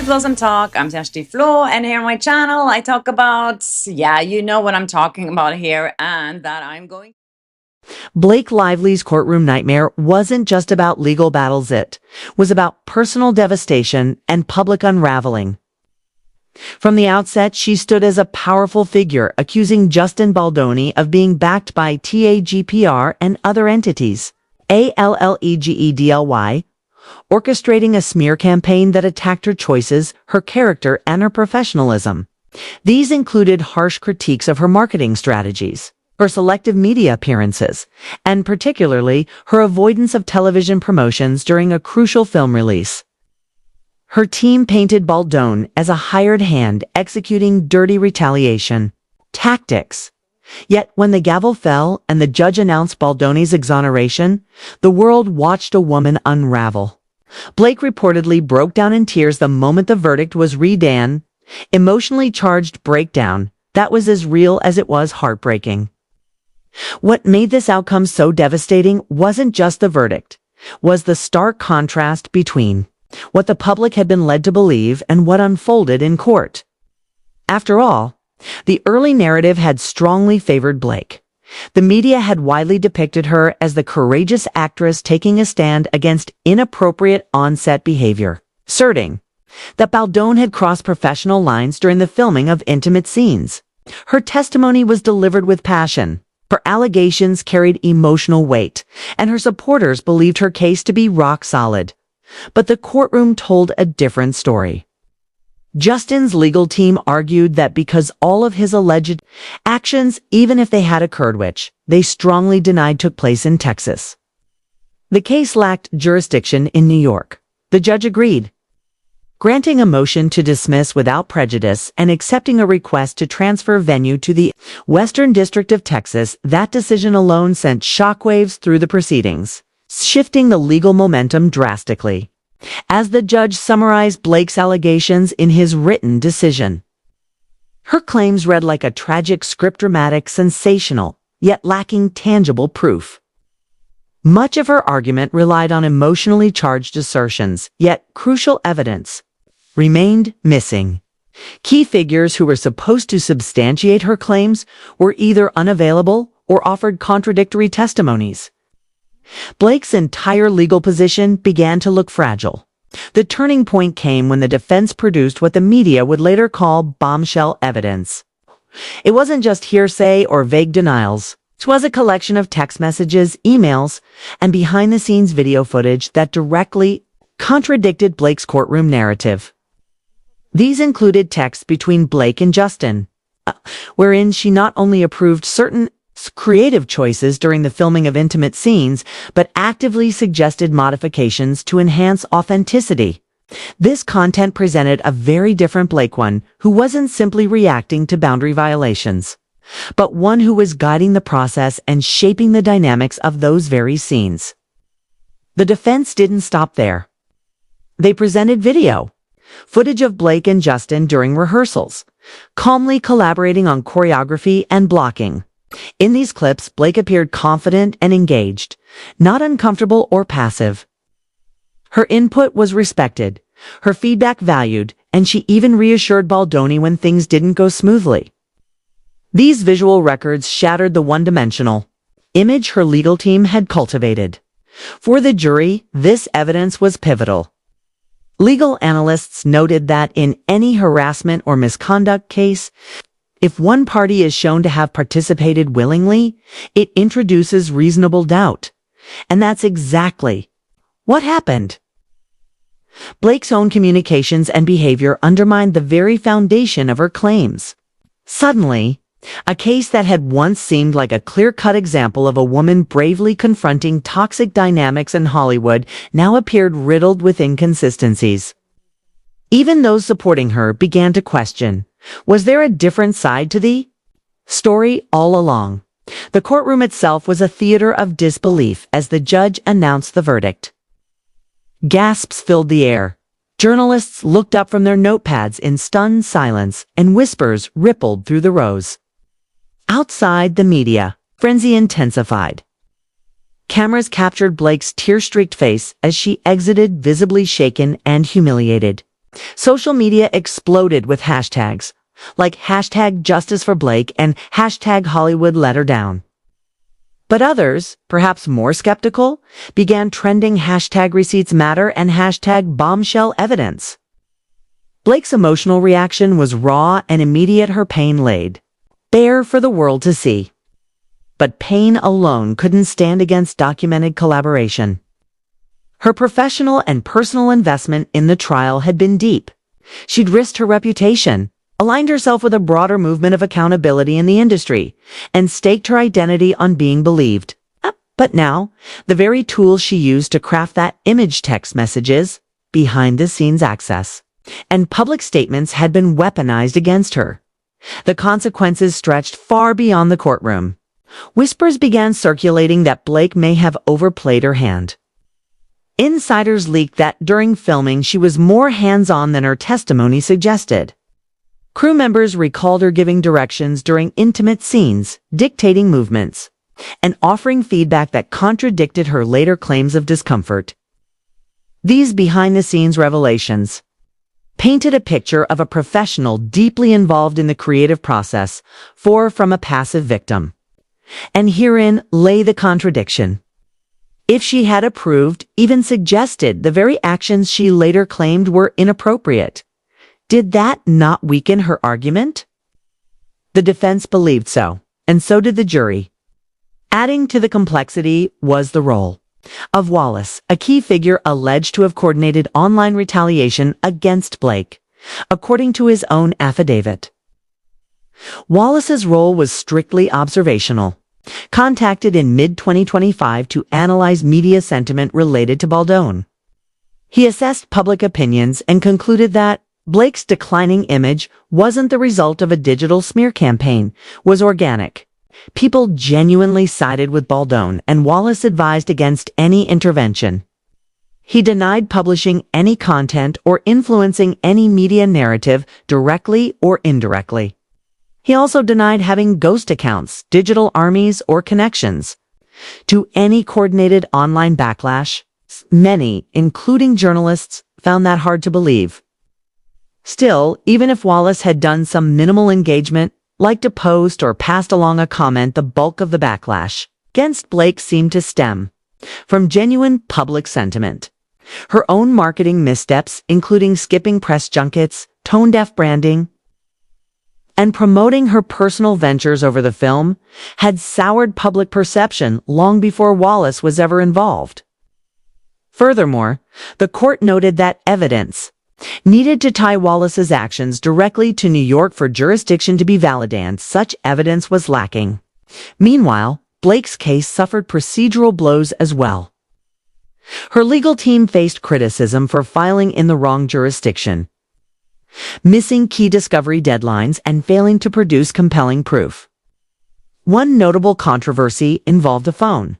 Blossom Talk. I'm Justin Flo, and here on my channel, I talk about, you know what I'm talking about here, and that I'm going. Blake Lively's courtroom nightmare wasn't just about legal battles, it was about personal devastation and public unraveling. From the outset, she stood as a powerful figure, accusing Justin Baldoni of being backed by TAGPR and other entities, ALLEGEDLY, orchestrating a smear campaign that attacked her choices, her character, and her professionalism. These included harsh critiques of her marketing strategies, her selective media appearances, and particularly her avoidance of television promotions during a crucial film release. Her team painted Baldoni as a hired hand executing dirty retaliation tactics. Yet when the gavel fell and the judge announced Baldoni's exoneration, the world watched a woman unravel. Blake reportedly broke down in tears the moment the verdict was read. An emotionally charged breakdown that was as real as it was heartbreaking. What made this outcome so devastating wasn't just the verdict, was the stark contrast between what the public had been led to believe and what unfolded in court. After all, the early narrative had strongly favored Blake. The media had widely depicted her as the courageous actress taking a stand against inappropriate on-set behavior, asserting that Baldoni had crossed professional lines during the filming of intimate scenes. Her testimony was delivered with passion. Her allegations carried emotional weight, and her supporters believed her case to be rock solid. But the courtroom told a different story. Justin's legal team argued that because all of his alleged actions, even if they had occurred, which they strongly denied took place in Texas, the case lacked jurisdiction in New York. The judge agreed, granting a motion to dismiss without prejudice and accepting a request to transfer venue to the Western District of Texas. That decision alone sent shockwaves through the proceedings, shifting the legal momentum drastically. As the judge summarized Blake's allegations in his written decision, her claims read like a tragic script, dramatic, sensational, yet lacking tangible proof. Much of her argument relied on emotionally charged assertions, yet crucial evidence remained missing. Key figures who were supposed to substantiate her claims were either unavailable or offered contradictory testimonies. Blake's entire legal position began to look fragile. The turning point came when the defense produced what the media would later call bombshell evidence. It wasn't just hearsay or vague denials. It was a collection of text messages, emails, and behind-the-scenes video footage that directly contradicted Blake's courtroom narrative. These included texts between Blake and Justin, wherein she not only approved certain creative choices during the filming of intimate scenes, but actively suggested modifications to enhance authenticity. This content presented a very different Blake, one who wasn't simply reacting to boundary violations, but one who was guiding the process and shaping the dynamics of those very scenes. The defense didn't stop there. They presented video footage of Blake and Justin during rehearsals, calmly collaborating on choreography and blocking. In these clips, Blake appeared confident and engaged, not uncomfortable or passive. Her input was respected, her feedback valued, and she even reassured Baldoni when things didn't go smoothly. These visual records shattered the one-dimensional image her legal team had cultivated. For the jury, this evidence was pivotal. Legal analysts noted that in any harassment or misconduct case, if one party is shown to have participated willingly, it introduces reasonable doubt. And that's exactly what happened. Blake's own communications and behavior undermined the very foundation of her claims. Suddenly, a case that had once seemed like a clear-cut example of a woman bravely confronting toxic dynamics in Hollywood now appeared riddled with inconsistencies. Even those supporting her began to question, was there a different side to the story all along? The courtroom itself was a theater of disbelief as the judge announced the verdict. Gasps filled the air. Journalists looked up from their notepads in stunned silence, and whispers rippled through the rows. Outside the media, frenzy intensified. Cameras captured Blake's tear-streaked face as she exited, visibly shaken and humiliated. Social media exploded with hashtags, like hashtag Justice for Blake and hashtag Hollywood Let Her Down. But others, perhaps more skeptical, began trending hashtag Receipts Matter and hashtag Bombshell Evidence. Blake's emotional reaction was raw and immediate, her pain laid bare for the world to see. But pain alone couldn't stand against documented collaboration. Her professional and personal investment in the trial had been deep. She'd risked her reputation, aligned herself with a broader movement of accountability in the industry, and staked her identity on being believed. But now, the very tools she used to craft that image, text messages, behind-the-scenes access, and public statements had been weaponized against her. The consequences stretched far beyond the courtroom. Whispers began circulating that Blake may have overplayed her hand. Insiders leaked that during filming she was more hands-on than her testimony suggested. Crew members recalled her giving directions during intimate scenes, dictating movements, and offering feedback that contradicted her later claims of discomfort. These behind-the-scenes revelations painted a picture of a professional deeply involved in the creative process, far from a passive victim. And herein lay the contradiction. If she had approved, even suggested, the very actions she later claimed were inappropriate, did that not weaken her argument? The defense believed so, and so did the jury. Adding to the complexity was the role of Wallace, a key figure alleged to have coordinated online retaliation against Blake, according to his own affidavit. Wallace's role was strictly observational. Contacted in mid-2025 to analyze media sentiment related to Baldoni. He assessed public opinions and concluded that Blake's declining image wasn't the result of a digital smear campaign, was organic. People genuinely sided with Baldoni, and Wallace advised against any intervention. He denied publishing any content or influencing any media narrative directly or indirectly. He also denied having ghost accounts, digital armies, or connections to any coordinated online backlash. Many, including journalists, found that hard to believe. Still, even if Wallace had done some minimal engagement, liked a post or passed along a comment, the bulk of the backlash against Blake seemed to stem from genuine public sentiment. Her own marketing missteps, including skipping press junkets, tone-deaf branding, and promoting her personal ventures over the film, had soured public perception long before Wallace was ever involved. Furthermore, the court noted that evidence needed to tie Wallace's actions directly to New York for jurisdiction to be valid, and such evidence was lacking. Meanwhile, Blake's case suffered procedural blows as well. Her legal team faced criticism for filing in the wrong jurisdiction, missing key discovery deadlines, and failing to produce compelling proof. One notable controversy involved a phone,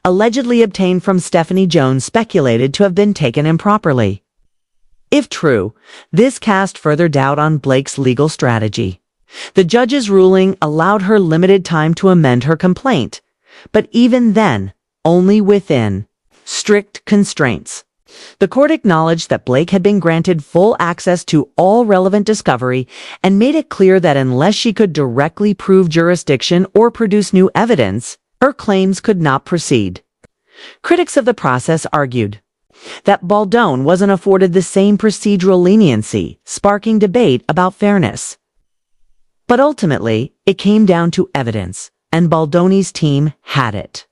allegedly obtained from Stephanie Jones, speculated to have been taken improperly. If true, this cast further doubt on Blake's legal strategy. The judge's ruling allowed her limited time to amend her complaint, but even then, only within strict constraints. The court acknowledged that Blake had been granted full access to all relevant discovery and made it clear that unless she could directly prove jurisdiction or produce new evidence, her claims could not proceed. Critics of the process argued that Baldoni wasn't afforded the same procedural leniency, sparking debate about fairness. But ultimately, it came down to evidence, and Baldoni's team had it.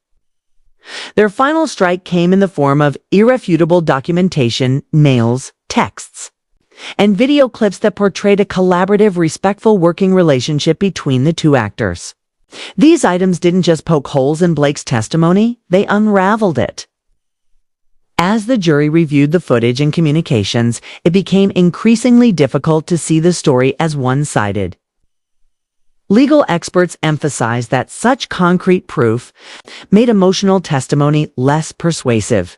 Their final strike came in the form of irrefutable documentation, mails, texts, and video clips that portrayed a collaborative, respectful working relationship between the two actors. These items didn't just poke holes in Blake's testimony, they unraveled it. As the jury reviewed the footage and communications, it became increasingly difficult to see the story as one-sided. Legal experts emphasized that such concrete proof made emotional testimony less persuasive.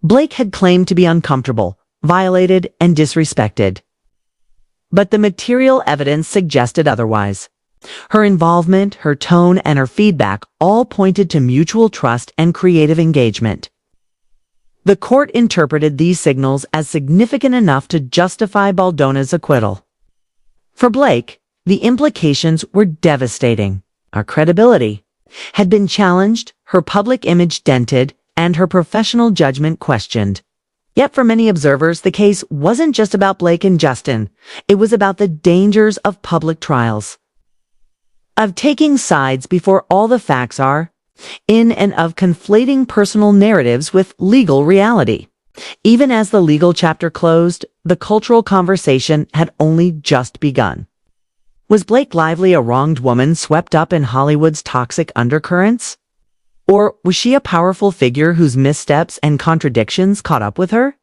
Blake had claimed to be uncomfortable, violated, and disrespected. But the material evidence suggested otherwise. Her involvement, her tone, and her feedback all pointed to mutual trust and creative engagement. The court interpreted these signals as significant enough to justify Baldoni's acquittal. For Blake, the implications were devastating. Her credibility had been challenged, her public image dented, and her professional judgment questioned. Yet for many observers, the case wasn't just about Blake and Justin. It was about the dangers of public trials, of taking sides before all the facts are, and of conflating personal narratives with legal reality. Even as the legal chapter closed, the cultural conversation had only just begun. Was Blake Lively a wronged woman swept up in Hollywood's toxic undercurrents? Or was she a powerful figure whose missteps and contradictions caught up with her?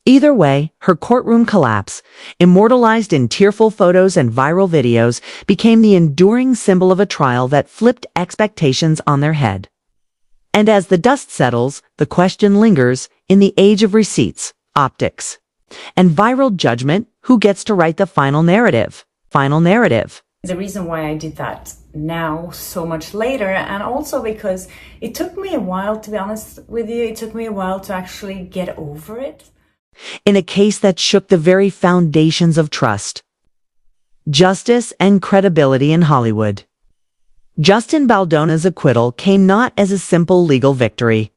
Either way, her courtroom collapse, immortalized in tearful photos and viral videos, became the enduring symbol of a trial that flipped expectations on their head. And as the dust settles, the question lingers: in the age of receipts, optics, and viral judgment, who gets to write the final narrative? The reason why I did that now so much later, and also because it took me a while, to be honest with you, it took me a while to actually get over it. In a case that shook the very foundations of trust, justice, and credibility in Hollywood. Justin Baldoni's acquittal came not as a simple legal victory,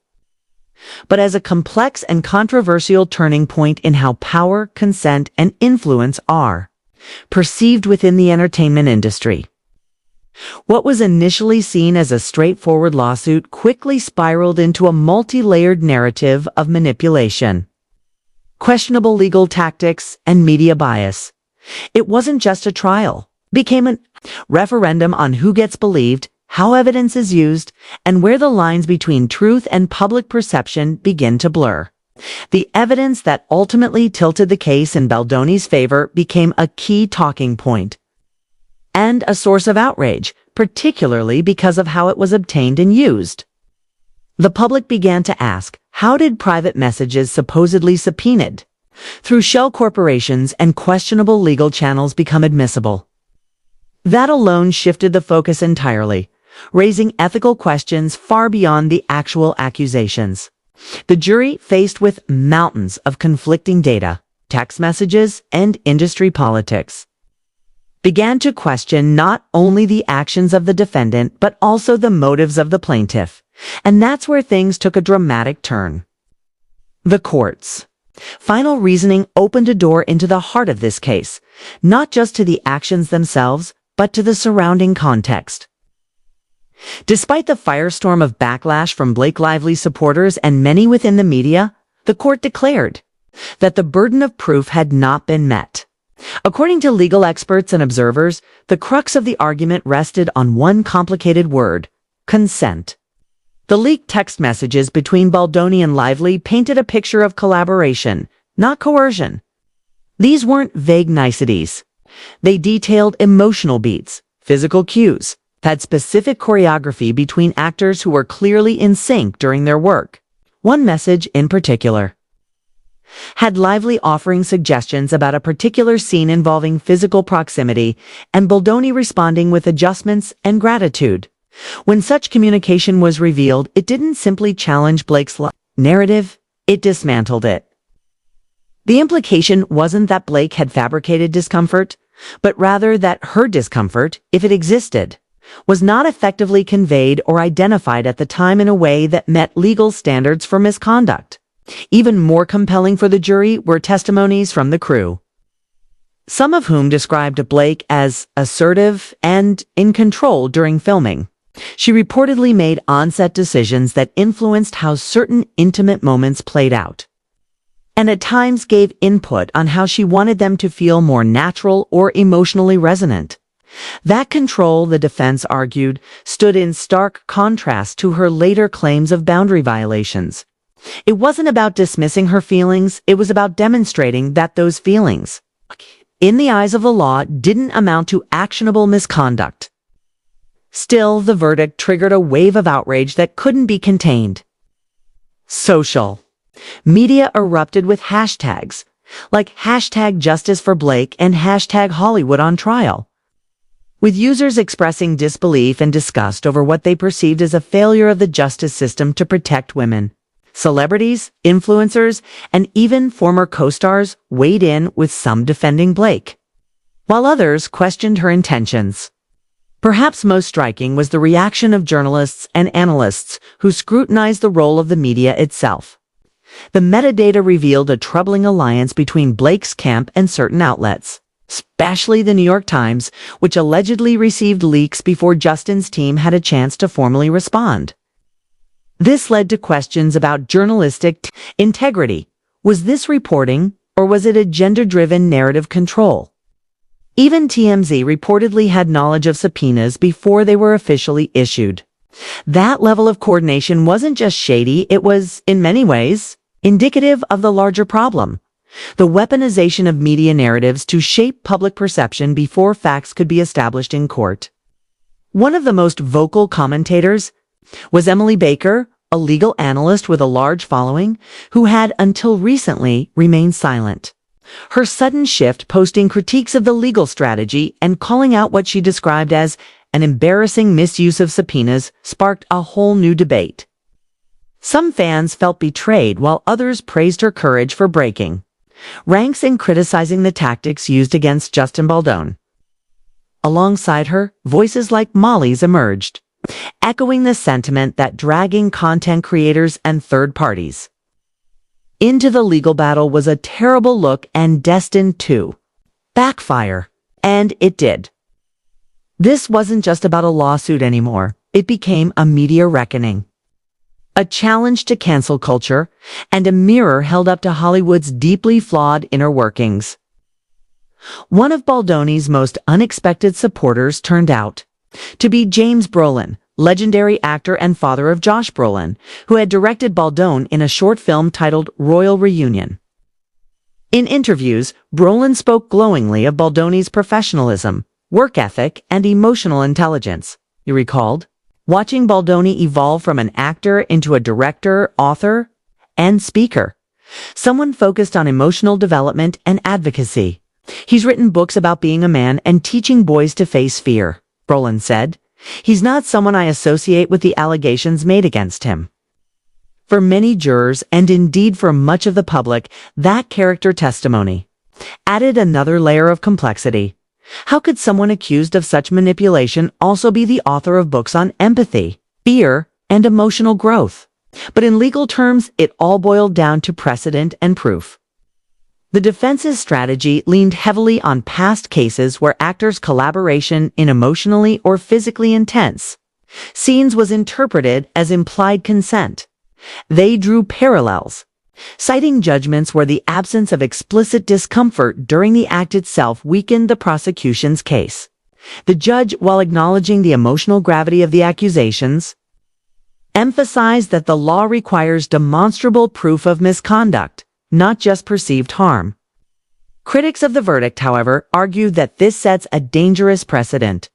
but as a complex and controversial turning point in how power, consent, and influence are perceived within the entertainment industry. What was initially seen as a straightforward lawsuit quickly spiraled into a multi-layered narrative of manipulation, questionable legal tactics, and media bias. It wasn't just a trial. It became a referendum on who gets believed, how evidence is used, and where the lines between truth and public perception begin to blur. The evidence that ultimately tilted the case in Baldoni's favor became a key talking point and a source of outrage, particularly because of how it was obtained and used. The public began to ask, how did private messages supposedly subpoenaed through shell corporations and questionable legal channels become admissible? That alone shifted the focus entirely, raising ethical questions far beyond the actual accusations. The jury, faced with mountains of conflicting data, text messages, and industry politics, began to question not only the actions of the defendant, but also the motives of the plaintiff. And that's where things took a dramatic turn. The court's final reasoning opened a door into the heart of this case, not just to the actions themselves, but to the surrounding context. Despite the firestorm of backlash from Blake Lively's supporters and many within the media, the court declared that the burden of proof had not been met. According to legal experts and observers, the crux of the argument rested on one complicated word: consent. The leaked text messages between Baldoni and Lively painted a picture of collaboration, not coercion. These weren't vague niceties. They detailed emotional beats, physical cues, had specific choreography between actors who were clearly in sync during their work. One message in particular had Lively offering suggestions about a particular scene involving physical proximity, and Baldoni responding with adjustments and gratitude. When such communication was revealed, it didn't simply challenge Blake's narrative, it dismantled it. The implication wasn't that Blake had fabricated discomfort, but rather that her discomfort, if it existed, was not effectively conveyed or identified at the time in a way that met legal standards for misconduct. Even more compelling for the jury were testimonies from the crew, some of whom described Blake as assertive and in control during filming. She reportedly made on-set decisions that influenced how certain intimate moments played out, and at times gave input on how she wanted them to feel more natural or emotionally resonant. That control, the defense argued, stood in stark contrast to her later claims of boundary violations. It wasn't about dismissing her feelings, it was about demonstrating that those feelings, in the eyes of the law, didn't amount to actionable misconduct. Still, the verdict triggered a wave of outrage that couldn't be contained. Social media erupted with hashtags, like #JusticeForBlake and #HollywoodOnTrial, with users expressing disbelief and disgust over what they perceived as a failure of the justice system to protect women. Celebrities, influencers, and even former co-stars weighed in, with some defending Blake, while others questioned her intentions. Perhaps most striking was the reaction of journalists and analysts who scrutinized the role of the media itself. The metadata revealed a troubling alliance between Blake's camp and certain outlets, especially the New York Times, which allegedly received leaks before Justin's team had a chance to formally respond. This led to questions about journalistic integrity. Was this reporting, or was it a gender-driven narrative control? Even TMZ reportedly had knowledge of subpoenas before they were officially issued. That level of coordination wasn't just shady, it was, in many ways, indicative of the larger problem: the weaponization of media narratives to shape public perception before facts could be established in court. One of the most vocal commentators was Emily Baker, a legal analyst with a large following, who had until recently remained silent. Her sudden shift, posting critiques of the legal strategy and calling out what she described as an embarrassing misuse of subpoenas, sparked a whole new debate. Some fans felt betrayed, while others praised her courage for breaking ranks and criticizing the tactics used against Justin Baldoni. Alongside her, voices like Molly's emerged, echoing the sentiment that dragging content creators and third parties into the legal battle was a terrible look and destined to backfire. And it did. This wasn't just about a lawsuit anymore. It became a media reckoning, a challenge to cancel culture, and a mirror held up to Hollywood's deeply flawed inner workings. One of Baldoni's most unexpected supporters turned out to be James Brolin, legendary actor and father of Josh Brolin, who had directed Baldoni in a short film titled Royal Reunion. In interviews, Brolin spoke glowingly of Baldoni's professionalism, work ethic, and emotional intelligence. He recalled, "Watching Baldoni evolve from an actor into a director, author, and speaker, someone focused on emotional development and advocacy. He's written books about being a man and teaching boys to face fear," Brolin said. "He's not someone I associate with the allegations made against him." For many jurors, and indeed for much of the public, that character testimony added another layer of complexity. How could someone accused of such manipulation also be the author of books on empathy, fear, and emotional growth? But in legal terms, it all boiled down to precedent and proof. The defense's strategy leaned heavily on past cases where actors' collaboration in emotionally or physically intense scenes was interpreted as implied consent. They drew parallels, citing judgments where the absence of explicit discomfort during the act itself weakened the prosecution's case. The judge, while acknowledging the emotional gravity of the accusations, emphasized that the law requires demonstrable proof of misconduct, not just perceived harm. Critics of the verdict, however, argued that this sets a dangerous precedent.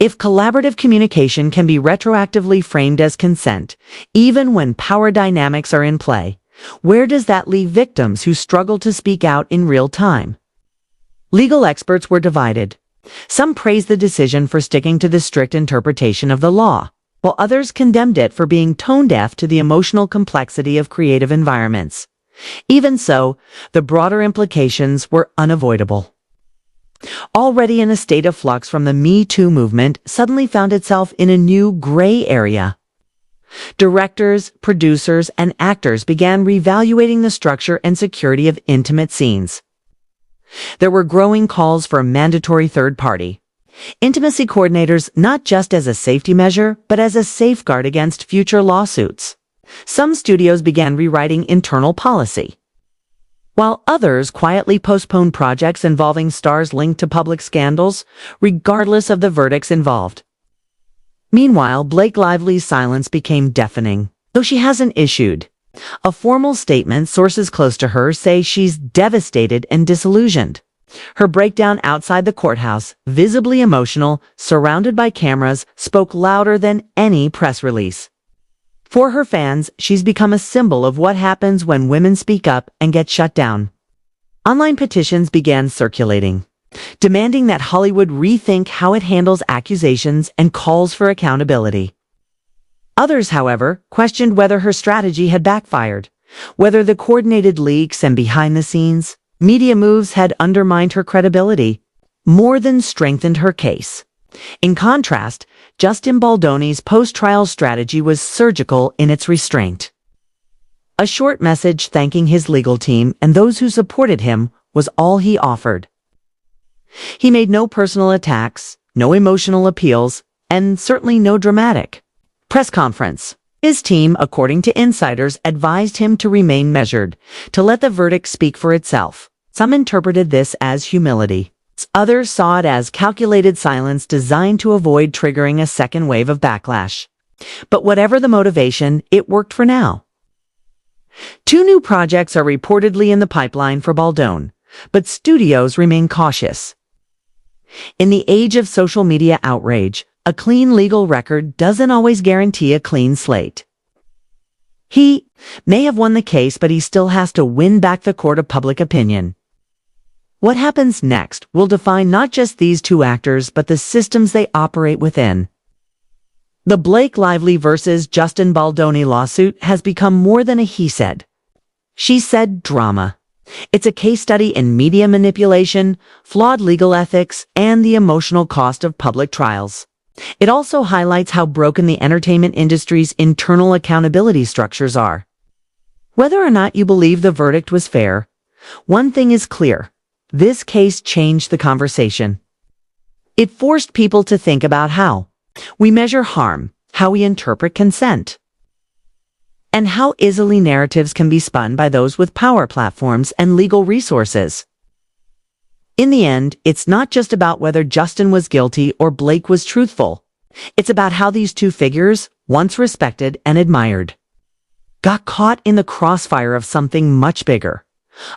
If collaborative communication can be retroactively framed as consent, even when power dynamics are in play, where does that leave victims who struggle to speak out in real time? Legal experts were divided. Some praised the decision for sticking to the strict interpretation of the law, while others condemned it for being tone-deaf to the emotional complexity of creative environments. Even so, the broader implications were unavoidable. Already in a state of flux from the Me Too movement, suddenly found itself in a new gray area. Directors, producers, and actors began reevaluating the structure and security of intimate scenes. There were growing calls for a mandatory third-party intimacy coordinators, not just as a safety measure, but as a safeguard against future lawsuits. Some studios began rewriting internal policy, while others quietly postponed projects involving stars linked to public scandals, regardless of the verdicts involved. Meanwhile, Blake Lively's silence became deafening. Though she hasn't issued a formal statement, sources close to her say she's devastated and disillusioned. Her breakdown outside the courthouse, visibly emotional, surrounded by cameras, spoke louder than any press release. For her fans, she's become a symbol of what happens when women speak up and get shut down. Online petitions began circulating, demanding that Hollywood rethink how it handles accusations and calls for accountability. Others, however, questioned whether her strategy had backfired, whether the coordinated leaks and behind-the-scenes media moves had undermined her credibility more than strengthened her case. In contrast, Justin Baldoni's post-trial strategy was surgical in its restraint. A short message thanking his legal team and those who supported him was all he offered. He made no personal attacks, no emotional appeals, and certainly no dramatic press conference. His team, according to insiders, advised him to remain measured, to let the verdict speak for itself. Some interpreted this as humility. Others saw it as calculated silence designed to avoid triggering a second wave of backlash. But whatever the motivation, it worked for now. 2 new projects are reportedly in the pipeline for Baldoni, but studios remain cautious. In the age of social media outrage, a clean legal record doesn't always guarantee a clean slate. He may have won the case, but he still has to win back the court of public opinion. What happens next will define not just these 2 actors, but the systems they operate within. The Blake Lively versus Justin Baldoni lawsuit has become more than a he said, she said drama. It's a case study in media manipulation, flawed legal ethics, and the emotional cost of public trials. It also highlights how broken the entertainment industry's internal accountability structures are. Whether or not you believe the verdict was fair, one thing is clear. This case changed the conversation. It forced people to think about how we measure harm, how we interpret consent, and how easily narratives can be spun by those with power platforms and legal resources. In the end, it's not just about whether Justin was guilty or Blake was truthful. It's about how these 2 figures, once respected and admired, got caught in the crossfire of something much bigger.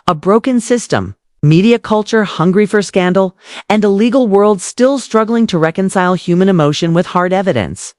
A broken system, media culture hungry for scandal, and a legal world still struggling to reconcile human emotion with hard evidence.